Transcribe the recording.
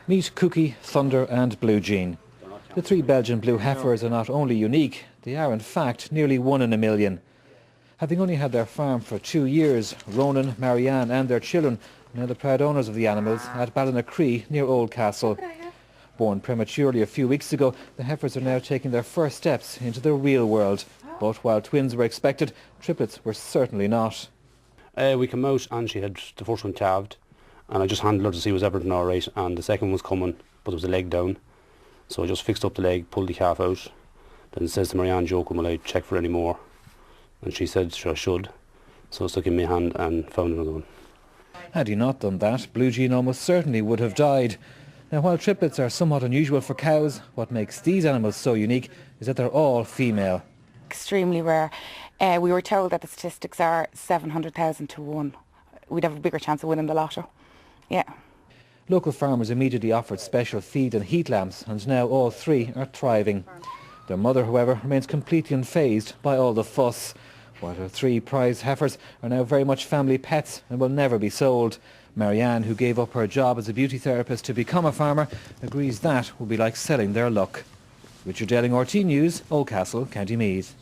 Meet Cookie, Thunder and Blue Jean. The three Belgian Blue Heifers are not only unique, they are in fact nearly 1 in a million. Having only had their farm for 2 years, Ronan, Marianne and their children are now the proud owners of the animals at Ballinacree near Oldcastle. Born prematurely a few weeks ago, the heifers are now taking their first steps into the real world. But while twins were expected, triplets were certainly not. We came out and she had the first one calved, and I just handled her to see was everything all right, and the second one was coming, but there was a leg down. So I just fixed up the leg, pulled the calf out. Then it says to Marianne, joking, will I check for any more? And she said sure I should. So I stuck in my hand and found another one. Had he not done that, Blue Jean almost certainly would have died. Now, while triplets are somewhat unusual for cows, what makes these animals so unique is that they're all female. Extremely rare. We were told that the statistics are 700,000 to 1. We'd have a bigger chance of winning the lotto. Yeah. Local farmers immediately offered special feed and heat lamps, and now all three are thriving. Their mother, however, remains completely unfazed by all the fuss. While her three prize heifers are now very much family pets and will never be sold. Marianne, who gave up her job as a beauty therapist to become a farmer, agrees that will be like selling their luck. Richard Delling, RT News, Oldcastle, County Meath.